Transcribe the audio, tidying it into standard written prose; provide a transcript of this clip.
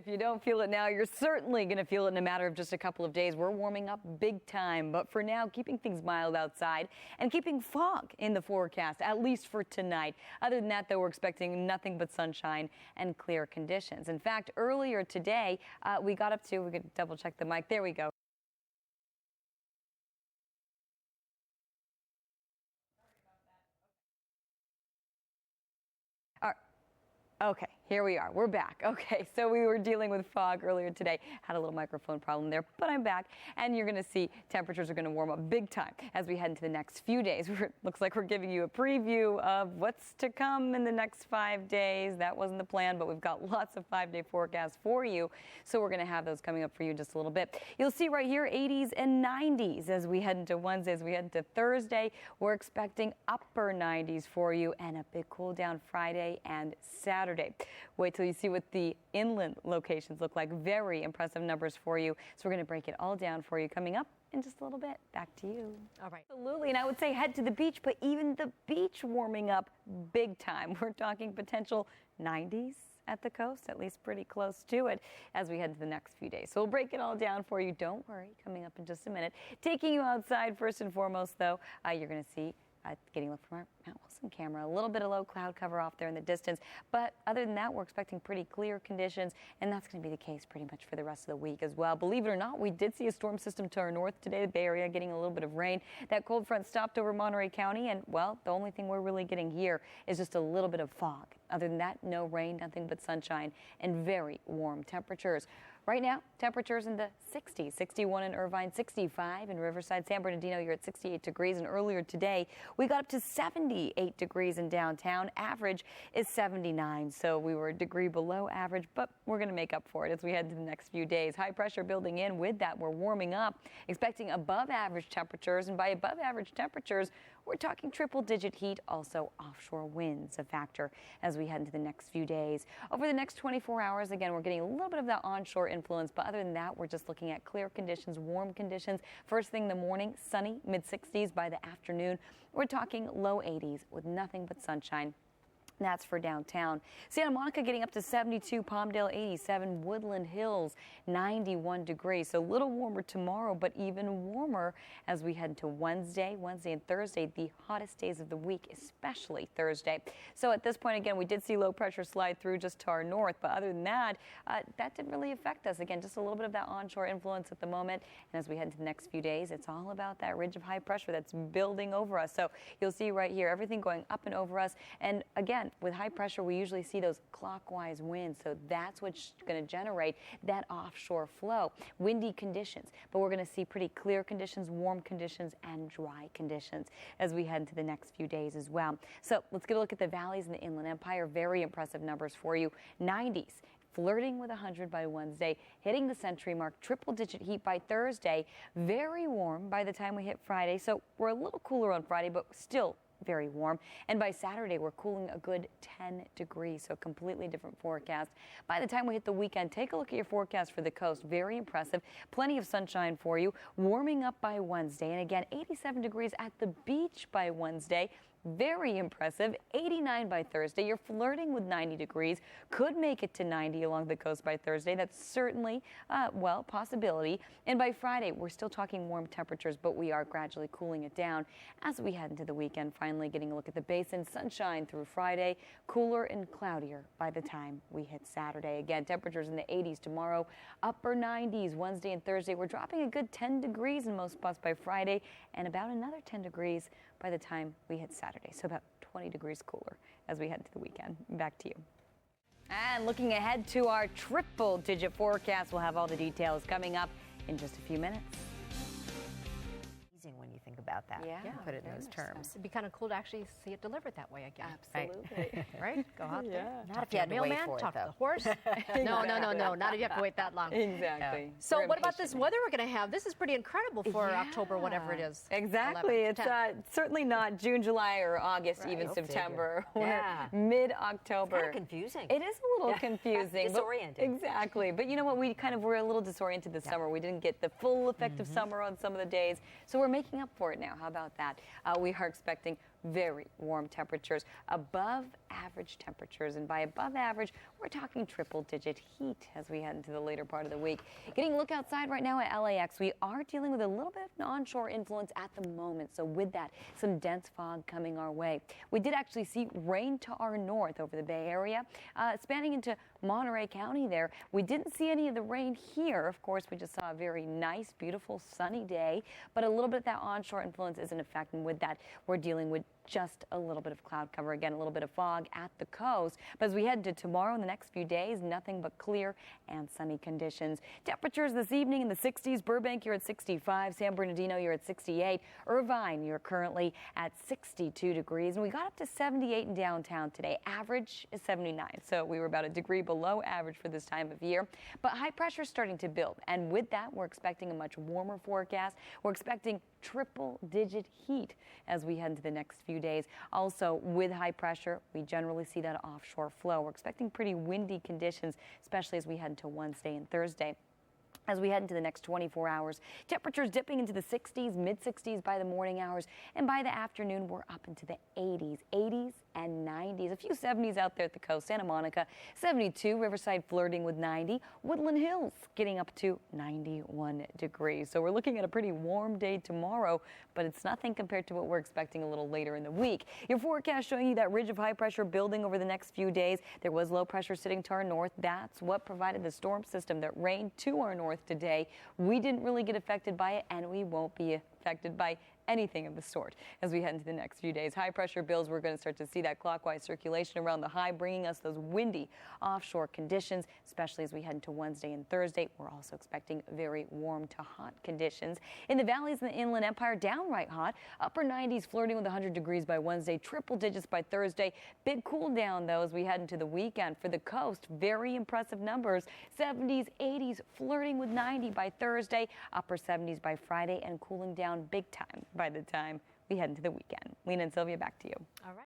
If you don't feel it now, you're certainly going to feel it in a matter of just a couple of days. We're warming up big time, but for now, keeping things mild outside and keeping fog in the forecast, at least for tonight. Other than that, though, we're expecting nothing but sunshine and clear conditions. In fact, earlier today, we got up to, we could double check the mic. There we go. Okay, here we are. We're back. Okay, so we were dealing with fog earlier today. Had a little microphone problem there, but I'm back. And you're going to see temperatures are going to warm up big time as we head into the next few days. Looks like we're giving you a preview of what's to come in the next 5 days. That wasn't the plan, but we've got lots of 5-day forecasts for you. So we're going to have those coming up for you in just a little bit. You'll see right here 80s and 90s as we head into Wednesday, as we head into Thursday. We're expecting upper 90s for you and a big cool down Friday and Saturday. Wait till you see what the inland locations look like. Very impressive numbers for you. So we're going to break it all down for you coming up in just a little bit. Back to you. All right. Absolutely. And I would say head to the beach, but even the beach warming up big time. We're talking potential 90s at the coast, at least pretty close to it as we head to the next few days. So we'll break it all down for you. Don't worry, coming up in just a minute. Taking you outside first and foremost, though, you're going to see getting a look from our Mount Wilson camera. A little bit of low cloud cover off there in the distance. But other than that, we're expecting pretty clear conditions, and that's going to be the case pretty much for the rest of the week as well. Believe it or not, we did see a storm system to our north today, the Bay Area getting a little bit of rain. That cold front stopped over Monterey County, and, well, the only thing we're really getting here is just a little bit of fog. Other than that, no rain, nothing but sunshine, and very warm temperatures. Right now, temperatures in the 60s, 61 in Irvine, 65 in Riverside. San Bernardino, you're at 68 degrees. And earlier today, we got up to 78 degrees in downtown. Average is 79. So we were a degree below average, but we're going to make up for it as we head to the next few days. High pressure building in. With that, we're warming up, expecting above average temperatures. And by above average temperatures, we're talking triple-digit heat, also offshore winds a factor as we head into the next few days. Over the next 24 hours, again, we're getting a little bit of that onshore influence, but other than that, we're just looking at clear conditions, warm conditions. First thing in the morning, sunny, mid-60s. By the afternoon, we're talking low 80s with nothing but sunshine. That's for downtown. Santa Monica getting up to 72, Palmdale 87, Woodland Hills 91 degrees. So a little warmer tomorrow, but even warmer as we head to Wednesday and Thursday, the hottest days of the week, especially Thursday. So at this point, again, we did see low pressure slide through just to our north, but other than that, that didn't really affect us. Again, just a little bit of that onshore influence at the moment. And as we head into the next few days, it's all about that ridge of high pressure that's building over us. So you'll see right here, everything going up and over us. And again, with high pressure, we usually see those clockwise winds, so that's what's going to generate that offshore flow. Windy conditions, but we're going to see pretty clear conditions, warm conditions, and dry conditions as we head into the next few days as well. So let's get a look at the valleys in the Inland Empire. Very impressive numbers for you. 90s. Flirting with 100 by Wednesday, hitting the century mark, triple-digit heat by Thursday, very warm by the time we hit Friday. So we're a little cooler on Friday, but still very warm. And by Saturday, we're cooling a good 10 degrees, so completely different forecast. By the time we hit the weekend, take a look at your forecast for the coast. Very impressive. Plenty of sunshine for you. Warming up by Wednesday. And again, 87 degrees at the beach by Wednesday. Very impressive. 89 by Thursday. You're flirting with 90 degrees. Could make it to 90 along the coast by Thursday. That's certainly, well, possibility. And by Friday, we're still talking warm temperatures, but we are gradually cooling it down as we head into the weekend. Finally, getting a look at the basin. Sunshine through Friday. Cooler and cloudier by the time we hit Saturday. Again, temperatures in the 80s tomorrow. Upper 90s Wednesday and Thursday. We're dropping a good 10 degrees in most spots by Friday and about another 10 degrees by the time we hit Saturday. So about 20 degrees cooler as we head to the weekend. Back to you. And looking ahead to our triple-digit forecast, we'll have all the details coming up in just a few minutes. When you think about that, put it in those terms. It'd be kind of cool to actually see it delivered that way again. Absolutely. Right? Go out there. Not if you had to wait for it, talk to though. the horse. No. Not if you have to wait that long. Exactly. Yeah. So what about this weather we're going to have? This is pretty incredible for October, whatever it is. Exactly. 11th, it's certainly not June, July, or August, even September. We're mid-October. It's kind of confusing. It is a little confusing. Disorienting. Exactly. But you know what? We kind of were a little disoriented this summer. We didn't get the full effect of summer on some of the days. So we're making up for it now. How about that? We are expecting very warm temperatures, above average temperatures. And by above average, we're talking triple-digit heat as we head into the later part of the week. Getting a look outside right now at LAX, we are dealing with a little bit of an onshore influence at the moment. So with that, some dense fog coming our way. We did actually see rain to our north over the Bay Area, spanning into Monterey County there. We didn't see any of the rain here. Of course, we just saw a very nice, beautiful, sunny day, but a little bit of that onshore influence is in effect, and with that, we're dealing with just a little bit of cloud cover. Again, a little bit of fog at the coast. But as we head to tomorrow and the next few days, nothing but clear and sunny conditions. Temperatures this evening in the 60s. Burbank, you're at 65. San Bernardino, you're at 68. Irvine, you're currently at 62 degrees. And we got up to 78 in downtown today. Average is 79. So we were about a degree below average for this time of year. But high pressure is starting to build. And with that, we're expecting a much warmer forecast. We're expecting triple-digit heat as we head into the next few days. Also, with high pressure, we generally see that offshore flow. We're expecting pretty windy conditions, especially as we head into Wednesday and Thursday. As we head into the next 24 hours, temperatures dipping into the 60s, mid-60s by the morning hours, and by the afternoon, we're up into the 80s and 90s. A few 70s out there at the coast. Santa Monica, 72. Riverside flirting with 90. Woodland Hills getting up to 91 degrees. So we're looking at a pretty warm day tomorrow, but it's nothing compared to what we're expecting a little later in the week. Your forecast showing you that ridge of high pressure building over the next few days. There was low pressure sitting to our north. That's what provided the storm system that rained to our north today. We didn't really get affected by it, and we won't be affected by anything of the sort as we head into the next few days. High pressure builds, we're going to start to see that clockwise circulation around the high, bringing us those windy offshore conditions, especially as we head into Wednesday and Thursday. We're also expecting very warm to hot conditions. In the valleys and the Inland Empire, downright hot. Upper 90s flirting with 100 degrees by Wednesday, triple digits by Thursday. Big cool down, though, as we head into the weekend. For the coast, very impressive numbers. 70s, 80s flirting with 90 by Thursday. Upper 70s by Friday, and cooling down big time by the time we head into the weekend. Lena and Sylvia, back to you. All right.